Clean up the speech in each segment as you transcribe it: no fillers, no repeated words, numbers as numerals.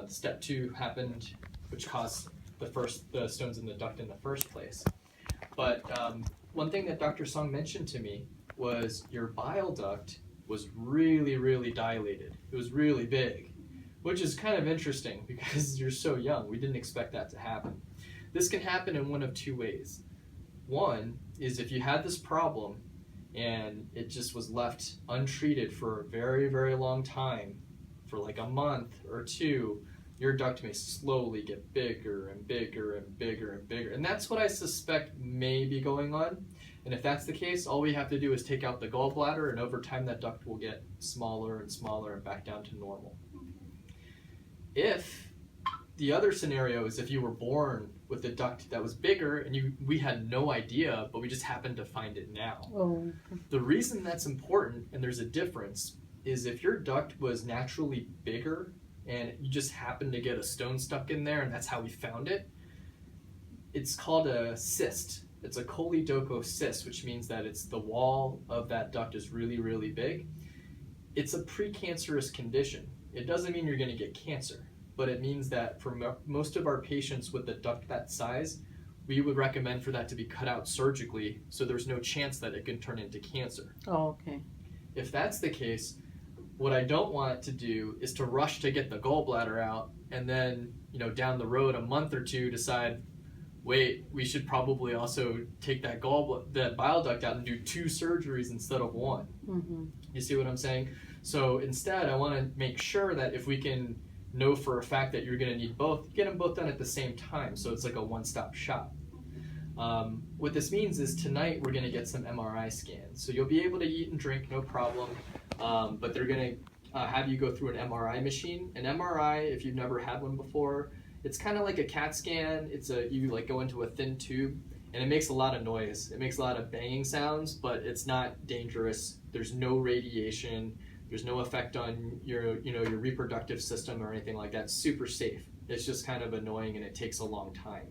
Step 2 happened, which caused the stones in the duct in the first place. But one thing that Dr. Song mentioned to me was your bile duct was really, really dilated. It was really big, which is kind of interesting because you're so young. We didn't expect that to happen. This can happen in one of two ways. One is if you had this problem and it just was left untreated for a very, very long time, for like a month or two, your duct may slowly get bigger and bigger and bigger and bigger. And that's what I suspect may be going on. And if that's the case, all we have to do is take out the gallbladder, and over time that duct will get smaller and smaller and back down to normal. If the other scenario is if you were born with a duct that was bigger and we had no idea, but we just happened to find it now. Oh. The reason that's important, and there's a difference, is if your duct was naturally bigger and you just happened to get a stone stuck in there and that's how we found it, it's called a cyst. It's a choledochocyst, which means that it's the wall of that duct is really, really big. It's a precancerous condition. It doesn't mean you're going to get cancer, but it means that for most of our patients with a duct that size, we would recommend for that to be cut out surgically so there's no chance that it can turn into cancer. Oh, okay. If that's the case, what I don't want to do is to rush to get the gallbladder out and then, down the road a month or two decide, wait, we should probably also take that bile duct out and do 2 surgeries instead of 1. Mm-hmm. You see what I'm saying? So instead, I want to make sure that if we can know for a fact that you're going to need both, get them both done at the same time, so it's like a one-stop shop. What this means is tonight we're going to get some MRI scans. So you'll be able to eat and drink, no problem, but they're going to have you go through an MRI machine. An MRI, if you've never had one before, it's kind of like a CAT scan. You like go into a thin tube, and it makes a lot of noise. It makes a lot of banging sounds, but it's not dangerous. There's no radiation. There's no effect on your reproductive system or anything like that. It's super safe. It's just kind of annoying, and it takes a long time.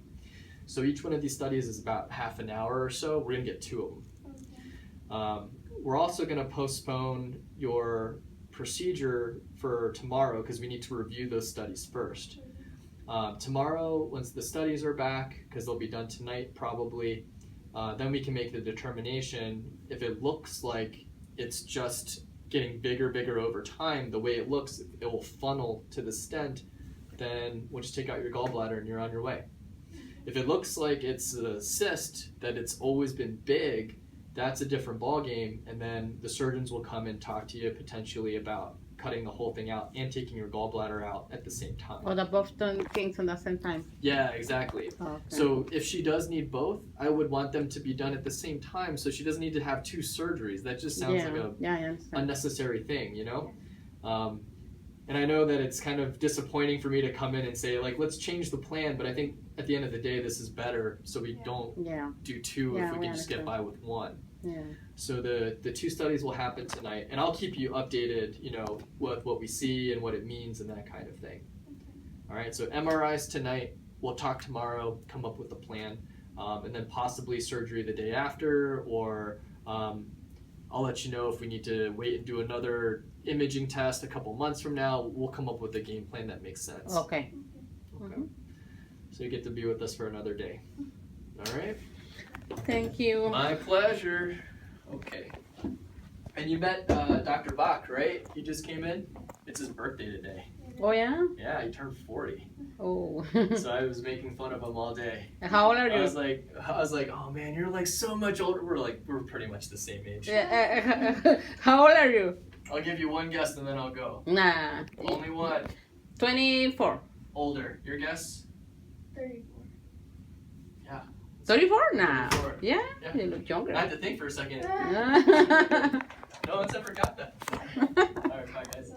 So each one of these studies is about half an hour or so. We're going to get 2 of them. Okay. We're also going to postpone your procedure for tomorrow because we need to review those studies first. Tomorrow, once the studies are back, because they'll be done tonight probably, then we can make the determination. If it looks like it's just getting bigger over time, the way it looks, it will funnel to the stent, then we'll just take out your gallbladder and you're on your way. If it looks like it's a cyst, that it's always been big, that's a different ballgame, and then the surgeons will come and talk to you potentially about cutting the whole thing out and taking your gallbladder out at the same time. Or the both things at the same time. Yeah, exactly. Oh, okay. So if she does need both, I would want them to be done at the same time so she doesn't need to have 2 surgeries. That just sounds like a I understand. unnecessary thing, And I know that it's kind of disappointing for me to come in and say, like, let's change the plan, but I think at the end of the day, this is better, so we don't do 2 if we can just get by with 1. Yeah. So the 2 studies will happen tonight, and I'll keep you updated, what we see and what it means and that kind of thing. All right, so MRIs tonight, we'll talk tomorrow, come up with a plan, and then possibly surgery the day after, or I'll let you know if we need to wait and do another imaging test a couple months from now. We'll come up with a game plan that makes sense. Okay. Okay. Mm-hmm. So you get to be with us for another day. All right? Thank you. My pleasure. Okay. And you met Dr. Bach, right? He just came in. It's his birthday today. Oh, yeah? Yeah, he turned 40. Oh. So I was making fun of him all day. How old are I you? was like, oh man, you're like so much older. We're pretty much the same age. How old are you? I'll give you one guess and then I'll go. Nah. Only one. 24. Older. Your guess? 34. Yeah. 34? Nah. 34. Yeah? Yeah. You look younger. I had to think for a second. No one's ever got that. All right, bye guys.